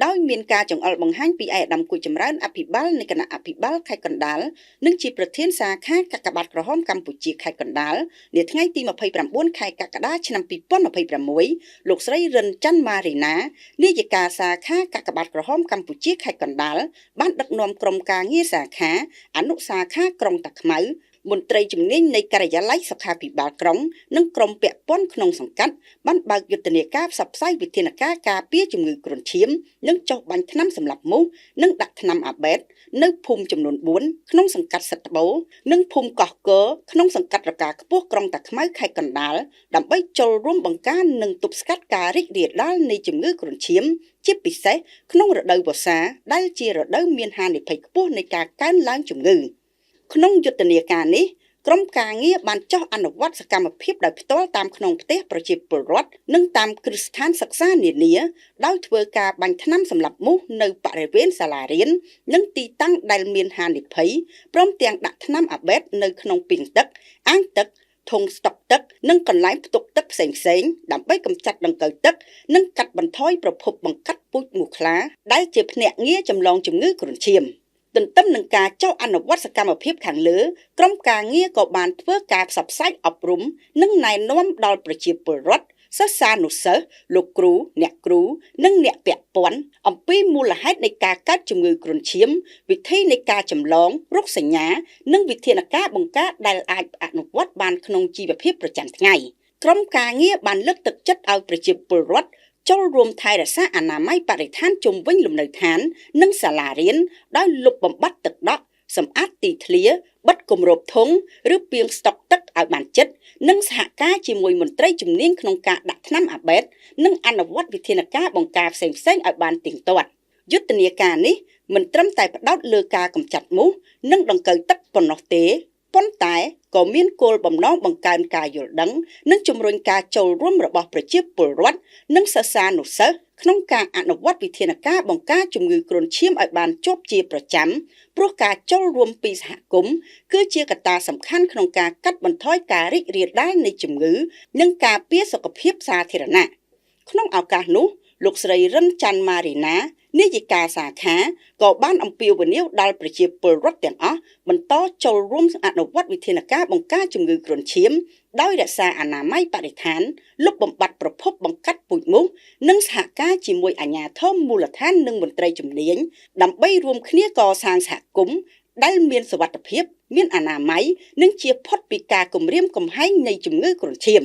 ដោយមានការចង្អុលបង្ហាញពីឯកឧត្តមគូចម្រើនអភិបាលនៃគណៈអភិបាលខេត្តកណ្ដាលនិងជាប្រធានសាខាកាកបាទក្រហមកម្ពុជាខេត្តកណ្ដាលនាថ្ងៃទី29ខែកក្កដាឆ្នាំ2026លោកស្រីរិនច័ន្ទម៉ារីណានាយិកាសាខាកាកបាទក្រហមកម្ពុជាខេត្តកណ្ដាលបានដឹកនាំក្រុមការងារសាខាអនុសាខាក្រុងតាខ្មៅមន្ត្រីជំនាញនៃការិយាល័យសុខាភិបាលក្រុងនិងក្រុមពាក់ព័ន្ធក្នុងសង្កាត់បានបើកយុទ្ធនាការផ្សព្វផ្សាយវិធានការការពារជំងឺគ្រុនឈាមនិងចុះបាញ់ថ្នាំសម្លាប់មូសនិងដាក់ថ្នាំអាបេតនៅភូមិចំនួន4ក្នុងសង្កាត់សិទ្ធិត្បូរនិងភូមិកោះកឺក្នុងសង្កាត់រកាខ្ពស់ក្រុងតាខ្មៅខេត្តកណ្ដាលដើម្បីចូលរួមបង្ការនិងទប់ស្កាត់ការរីករាលដាលនៃជំងឺគ្រុនឈាមជាពិសេសក្នុងរដូវវស្សាដែលជារដូវមានហានិភ័យខ្ពស់នៃការកើនឡើងជំងឺក្នុងយុទ្ធនាការនេះក្រុមការងារបានចុះអនុវត្តសកម្មភាពដោយផ្ទាល់តាមក្នុងផ្ទះប្រជាពលរដ្ឋនិងតាមគ្រឹះស្ថានសិក្សានានាដោយធ្វើការបាញ់ថ្នាំសម្លាប់មូសនៅបរិវេណសាលារៀននិងទីតាំងដែលមានហានិភ័យព្រមទាំងដាក់ថ្នាំអាបេតនៅក្នុងពីងទឹកអាងទឹកធុងស្តុកទឹកនិងកន្លែងផ្ទុកទឹកផ្សេងៗដើម្បីកម្ចាត់ដង្កូវទឹកនិងកាត់បន្ថយប្រភពបង្កាត់ពូជមូសខ្លាដែលជាភ្នាក់ងារចម្លងជំងឺគ្រុនឈាមទន្ទឹមនឹងការចុះអនុវត្តសកម្មភាពខាងលើក្រុមការងារក៏បានធ្វើការផ្សព្វផ្សាយអប់រំនិងណែនាំដល់ប្រជាពលរដ្ឋសិស្សានុសិស្សលោកគ្រូអ្នកគ្រូនិងអ្នកពាក់ព័ន្ធអំពីមូលហេតុនៃការកើតជំងឺគ្រុនឈាមវិធីនៃការចម្លងរោគសញ្ញានិងវិធានការបង្ការដែលអាចអនុវត្តបានក្នុងជីវភាពប្រចាំថ្ងៃក្រុមការងារបានលើកទឹកចិត្តឲ្យប្រជាពលរដ្ឋចូលរួមថែរក្សាអនាម័យបរិស្ថានជុំវិញលំនៅឋាននិងសាលារៀនដោយលុបបំបាត់ទឹកដក់សម្អាតទីធ្លាបិទគម្របធុងឬពាងស្តុកទឹកឲ្យបានជិតនិងសហការជាមួយមន្ត្រីជំនាញក្នុងការដាក់ថ្នាំអាបេតនិងអនុវត្តវិធានការបង្ការផ្សេងៗឲ្យបានទៀងទាត់យុទ្ធនាការនេះមិនត្រឹមតែផ្ដោតលើការកម្ចាត់មូសនិងដង្កូវទឹកប៉ុណ្ណោះទេប៉ុន្តែក៏មានគោលបំណងបង្កើនការយល់ដឹងនិងជំរុញការចូលរួមរបស់ប្រជាពលរដ្ឋនិងសិស្សានុសិស្សក្នុងការអនុវត្តវិធានការបង្ការជំងឺគ្រុនឈាមឲ្យបានជាប់ជាប្រចាំព្រោះការចូលរួមពីសហគមន៍គឺជាកត្តាសំខាន់ក្នុងការកាត់បន្ថយការរីករាលដាលនៃជំងឺនិងការពារសុខភាពសាធារណៈក្នុងឱកាសនោះលោកស្រីរិនច័ន្ទម៉ារីណានាយិកាសាខាក៏បានអំពាវនាវដល់ប្រជាពលរដ្ឋទាំងអស់បន្តចូលរួមអនុវត្តវិធានការបង្ការជំងឺគ្រុនឈាមដោយរក្សាអនាម័យបរិស្ថានលុបបំបាត់ប្រភពបង្កាត់ពូជមូសនិងសហការជាមួយអាជ្ញាធរមូលដ្ឋាននិងមន្ត្រីជំនាញដើម្បីរួមគ្នាកសាងសហគមន៍ដែលមានសុវត្ថិភាពមានអនាម័យនិងជៀសផុតពីការគំរាមកំហែងនៃជំងឺគ្រុនឈាម